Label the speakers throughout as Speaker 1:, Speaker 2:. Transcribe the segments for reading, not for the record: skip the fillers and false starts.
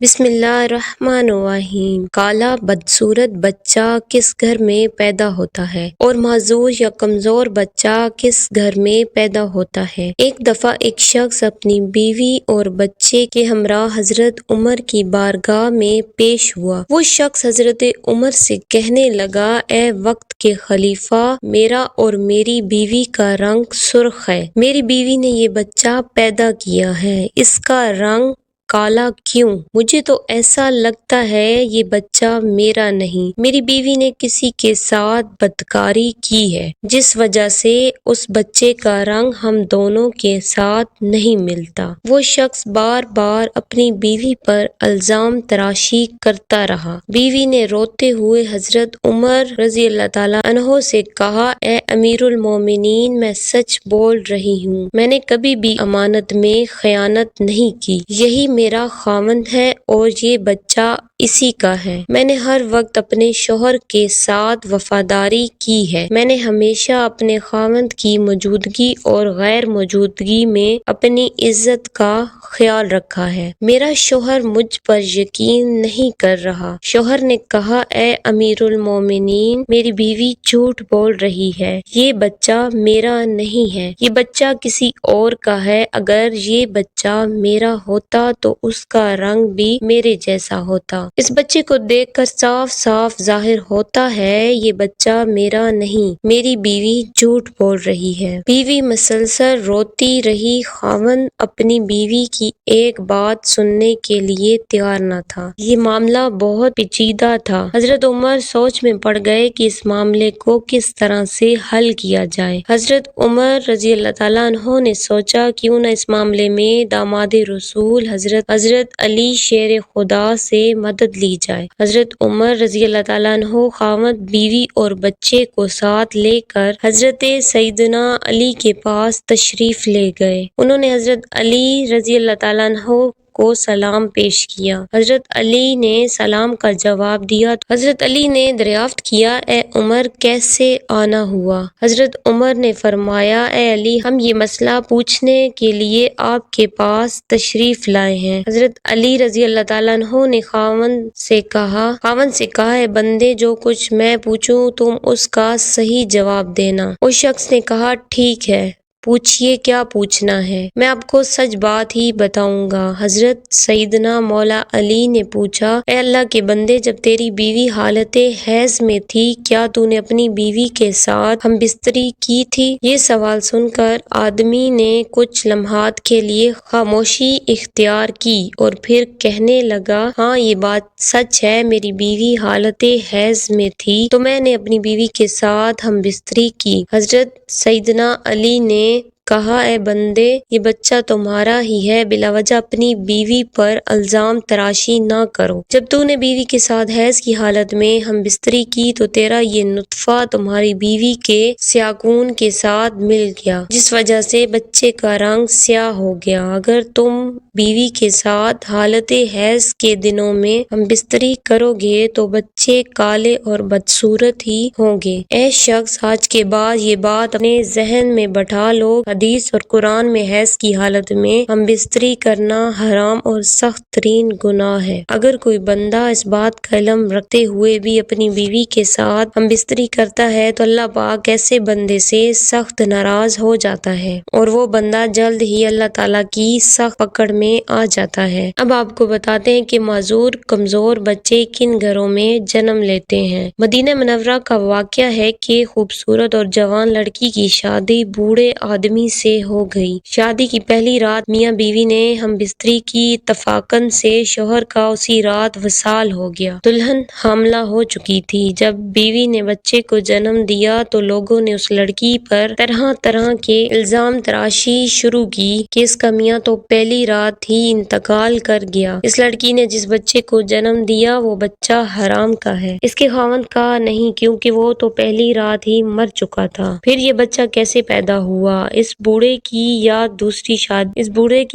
Speaker 1: بسم اللہ الرحمن الرحیم۔ کالا بدصورت بچہ کس گھر میں پیدا ہوتا ہے اور معذور یا کمزور بچہ کس گھر میں پیدا ہوتا ہے؟ ایک دفعہ ایک شخص اپنی بیوی اور بچے کے ہمراہ حضرت عمر کی بارگاہ میں پیش ہوا۔ وہ شخص حضرت عمر سے کہنے لگا، اے وقت کے خلیفہ، میرا اور میری بیوی کا رنگ سرخ ہے۔ میری بیوی نے یہ بچہ پیدا کیا ہے، اس کا رنگ کالا کیوں؟ مجھے تو ایسا لگتا ہے یہ بچہ میرا نہیں۔ میری بیوی نے کسی کے ساتھ بدکاری کی ہے، جس وجہ سے اس بچے کا رنگ ہم دونوں کے ساتھ نہیں ملتا۔ وہ شخص بار بار اپنی بیوی پر الزام تراشی کرتا رہا۔ بیوی نے روتے ہوئے حضرت عمر رضی اللہ تعالیٰ عنہ سے کہا، اے امیر المومنین، میں سچ بول رہی ہوں، میں نے کبھی بھی امانت میں خیانت نہیں کی۔ یہی میرا خاوند ہے اور یہ بچہ اسی کا ہے۔ میں نے ہر وقت اپنے شوہر کے ساتھ وفاداری کی ہے۔ میں نے ہمیشہ اپنے خاوند کی موجودگی اور غیر موجودگی میں اپنی عزت کا خیال رکھا ہے۔ میرا شوہر مجھ پر یقین نہیں کر رہا۔ شوہر نے کہا، اے امیر المومنین، میری بیوی جھوٹ بول رہی ہے، یہ بچہ میرا نہیں ہے، یہ بچہ کسی اور کا ہے۔ اگر یہ بچہ میرا ہوتا تو اس کا رنگ بھی میرے جیسا ہوتا۔ اس بچے کو دیکھ کر صاف صاف ظاہر ہوتا ہے یہ بچہ میرا نہیں، میری بیوی جھوٹ بول رہی ہے۔ بیوی مسلسل روتی رہی۔ خاوند اپنی بیوی کی ایک بات سننے کے لیے تیار نہ تھا۔ یہ معاملہ بہت پیچیدہ تھا۔ حضرت عمر سوچ میں پڑ گئے کہ اس معاملے کو کس طرح سے حل کیا جائے۔ حضرت عمر رضی اللہ تعالیٰ عنہ نے سوچا، کیوں نہ اس معاملے میں داماد رسول حضرت علی شیر خدا سے مدد لی جائے۔ حضرت عمر رضی اللہ تعالیٰ عنہ خاوند، بیوی اور بچے کو ساتھ لے کر حضرت سیدنا علی کے پاس تشریف لے گئے۔ انہوں نے حضرت علی رضی اللہ تعالیٰ عنہ کو سلام پیش کیا۔ حضرت علی نے سلام کا جواب دیا تو حضرت علی نے دریافت کیا، اے عمر، کیسے آنا ہوا؟ حضرت عمر نے فرمایا، اے علی، ہم یہ مسئلہ پوچھنے کے لیے آپ کے پاس تشریف لائے ہیں۔ حضرت علی رضی اللہ تعالیٰ عنہ نے خاوند سے کہا، اے بندے، جو کچھ میں پوچھوں تم اس کا صحیح جواب دینا۔ اس شخص نے کہا، ٹھیک ہے، پوچھئے کیا پوچھنا ہے، میں آپ کو سچ بات ہی بتاؤں گا۔ حضرت سیدنا مولا علی نے پوچھا، اے اللہ کے بندے، جب تیری بیوی حالت حیض میں تھی، کیا تو نے اپنی بیوی کے ساتھ ہم بستری کی تھی؟ یہ سوال سن کر آدمی نے کچھ لمحات کے لیے خاموشی اختیار کی اور پھر کہنے لگا، ہاں، یہ بات سچ ہے، میری بیوی حالت حیض میں تھی تو میں نے اپنی بیوی کے ساتھ ہم بستری کی۔ حضرت سیدنا علی نے کہا، اے بندے، یہ بچہ تمہارا ہی ہے، بلا وجہ اپنی بیوی پر الزام تراشی نہ کرو۔ جب تو نے بیوی کے ساتھ حیض کی حالت میں ہم بستری کی تو تیرا یہ نطفہ تمہاری بیوی کے سیاہ خون کے ساتھ مل گیا، جس وجہ سے بچے کا رنگ سیاہ ہو گیا۔ اگر تم بیوی کے ساتھ حالت حیض کے دنوں میں ہم بستری کرو گے تو بچے کالے اور بدصورت ہی ہوں گے۔ اے شخص، آج کے بعد یہ بات اپنے ذہن میں بٹھا لو، حدیث اور قرآن میں حیض کی حالت میں ہم بستری کرنا حرام اور سخت ترین گناہ ہے۔ اگر کوئی بندہ اس بات کا علم رکھتے ہوئے بھی اپنی بیوی کے ساتھ ہم بستری کرتا ہے تو اللہ پاک ایسے بندے سے سخت ناراض ہو جاتا ہے اور وہ بندہ جلد ہی اللہ تعالیٰ کی سخت پکڑ میں آ جاتا ہے۔ اب آپ کو بتاتے ہیں کہ معذور کمزور بچے کن گھروں میں جنم لیتے ہیں۔ مدینہ منورہ کا واقعہ ہے کہ خوبصورت اور جوان لڑکی کی شادی بوڑھے آدمی سے ہو گئی۔ شادی کی پہلی رات میاں بیوی نے ہم بستری کی، اتفاقاً سے شوہر کا اسی رات وصال ہو گیا۔ دلہن حاملہ ہو چکی تھی۔ جب بیوی نے بچے کو جنم دیا تو لوگوں نے اس لڑکی پر طرح طرح کے الزام تراشی شروع کی کہ اس کا میاں تو پہلی رات ہی انتقال کر گیا، اس لڑکی نے جس بچے کو جنم دیا وہ بچہ حرام کا ہے، اس کے خاوند کا نہیں، کیونکہ وہ تو پہلی رات ہی مر چکا تھا، پھر یہ بچہ کیسے پیدا ہوا؟ اس اس بوڑھے کی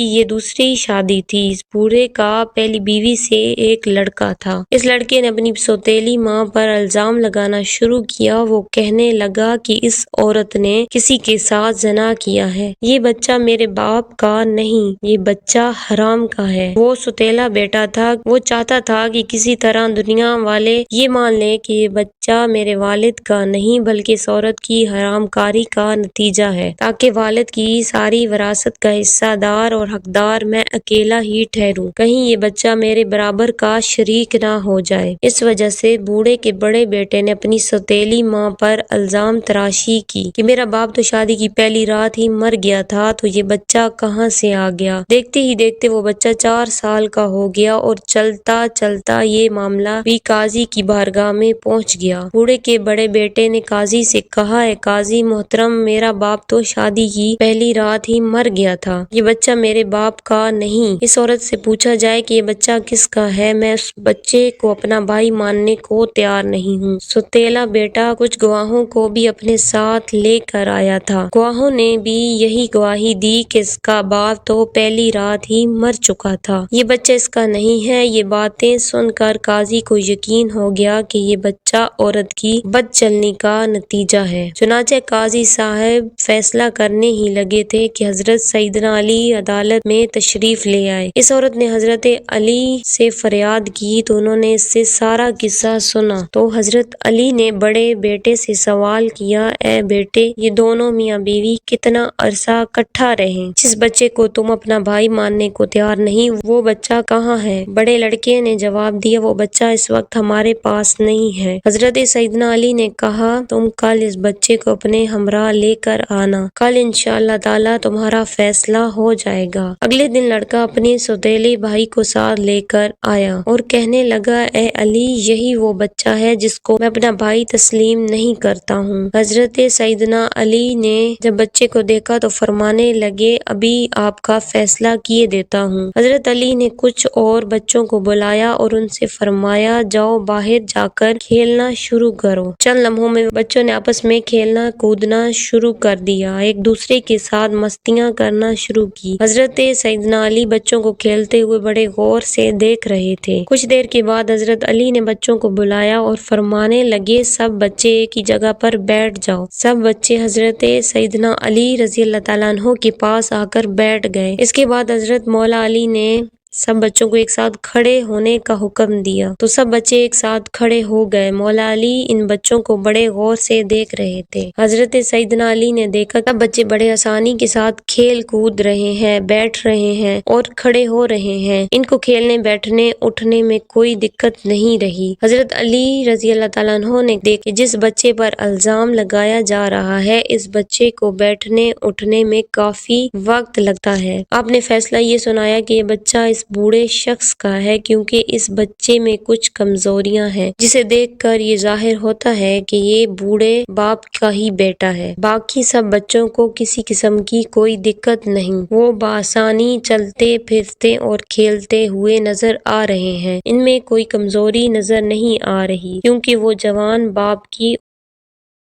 Speaker 1: یہ دوسری شادی تھی۔ اس بوڑھے کا پہلی بیوی سے ایک لڑکا تھا۔ اس لڑکے نے اپنی سوتیلی ماں پر الزام لگانا شروع کیا۔ وہ کہنے لگا کہ اس عورت نے کسی کے ساتھ زنا کیا ہے۔ یہ بچہ میرے باپ کا نہیں، یہ بچہ حرام کا ہے۔ وہ سوتیلا بیٹا تھا۔ وہ چاہتا تھا کہ کسی طرح دنیا والے یہ مان لیں کہ یہ بچہ میرے والد کا نہیں بلکہ اس عورت کی حرام کاری کا نتیجہ ہے، تاکہ والد کی ساری وراثت کا حصہ دار اور حقدار میں اکیلا ہی ٹھہروں، کہیں یہ بچہ میرے برابر کا شریک نہ ہو جائے۔ اس وجہ سے بوڑھے کے بڑے بیٹے نے اپنی سوتیلی ماں پر الزام تراشی کی کہ میرا باپ تو شادی کی پہلی رات ہی مر گیا تھا، تو یہ بچہ کہاں سے آ گیا۔ دیکھتے ہی دیکھتے وہ بچہ 4 سال کا ہو گیا اور چلتا چلتا یہ معاملہ بھی قاضی کی بارگاہ میں پہنچ گیا۔ بوڑھے کے بڑے بیٹے نے قاضی سے کہا، اے قاضی محترم، میرا باپ تو شادی کی پہلی رات ہی مر گیا تھا، یہ بچہ میرے باپ کا نہیں۔ اس عورت سے پوچھا جائے کہ یہ بچہ کس کا ہے، میں اس بچے کو اپنا بھائی ماننے کو تیار نہیں ہوں۔ سوتیلا بیٹا کچھ گواہوں کو بھی اپنے ساتھ لے کر آیا تھا۔ گواہوں نے بھی یہی گواہی دی کہ اس کا باپ تو پہلی رات ہی مر چکا تھا، یہ بچہ اس کا نہیں ہے۔ یہ باتیں سن کر قاضی کو یقین ہو گیا کہ یہ بچہ عورت کی بد چلنی کا نتیجہ ہے۔ چنانچہ قاضی صاحب فیصلہ کرنے ہی لگے تھے کہ حضرت سیدنا علی عدالت میں تشریف لے آئے۔ اس عورت نے حضرت علی سے فریاد کی تو انہوں نے اس سے سارا قصہ سنا۔ تو حضرت علی نے بڑے بیٹے سے سوال کیا، اے بیٹے، یہ دونوں میاں بیوی کتنا عرصہ کٹھا رہے؟ جس بچے کو تم اپنا بھائی ماننے کو تیار نہیں، وہ بچہ کہاں ہے؟ بڑے لڑکے نے جواب دیا، وہ بچہ اس وقت ہمارے پاس نہیں ہے۔ حضرت سیدنا علی نے کہا، تم کل اس بچے کو اپنے ہمراہ لے کر آنا، کل انشاءاللہ تعالی تمہارا فیصلہ ہو جائے گا۔ اگلے دن لڑکا اپنے سوتیلے بھائی کو ساتھ لے کر آیا اور کہنے لگا، اے علی، یہی وہ بچہ ہے جس کو میں اپنا بھائی تسلیم نہیں کرتا ہوں۔ حضرت سیدنا علی نے جب بچے کو دیکھا تو فرمانے لگے، ابھی آپ کا فیصلہ کیے دیتا ہوں۔ حضرت علی نے کچھ اور بچوں کو بلایا اور ان سے فرمایا، جاؤ باہر جا کر کھیلنا شروع کرو۔ چند لمحوں میں بچوں نے آپس میں کھیلنا کودنا شروع کر دیا، ایک دوسرے کے ساتھ مستیاں کرنا شروع کی۔ حضرت سیدنا علی بچوں کو کھیلتے ہوئے بڑے غور سے دیکھ رہے تھے۔ کچھ دیر کے بعد حضرت علی نے بچوں کو بلایا اور فرمانے لگے، سب بچے ایک ہی جگہ پر بیٹھ جاؤ۔ سب بچے حضرت سیدنا علی رضی اللہ تعالیٰ عنہ کے پاس آ کر بیٹھ گئے۔ اس کے بعد حضرت مولا علی نے سب بچوں کو ایک ساتھ کھڑے ہونے کا حکم دیا تو سب بچے ایک ساتھ کھڑے ہو گئے۔ مولا علی ان بچوں کو بڑے غور سے دیکھ رہے تھے۔ حضرت سیدنا علی نے دیکھا سب بچے بڑے آسانی کے ساتھ کھیل کود رہے ہیں، بیٹھ رہے ہیں اور کھڑے ہو رہے ہیں، ان کو کھیلنے بیٹھنے اٹھنے میں کوئی دقت نہیں رہی۔ حضرت علی رضی اللہ تعالیٰ عنہ نے دیکھا جس بچے پر الزام لگایا جا رہا ہے، اس بچے کو بیٹھنے اٹھنے میں کافی وقت لگتا ہے۔ آپ نے فیصلہ یہ سنایا کہ یہ بچہ اس بوڑھے شخص کا ہے کیونکہ اس بچے میں کچھ کمزوریاں ہیں، جسے دیکھ کر یہ ظاہر ہوتا ہے کہ یہ بوڑھے باپ کا ہی بیٹا ہے۔ باقی سب بچوں کو کسی قسم کی کوئی دقت نہیں، وہ بآسانی چلتے پھرتے اور کھیلتے ہوئے نظر آ رہے ہیں، ان میں کوئی کمزوری نظر نہیں آ رہی کیونکہ وہ جوان باپ کی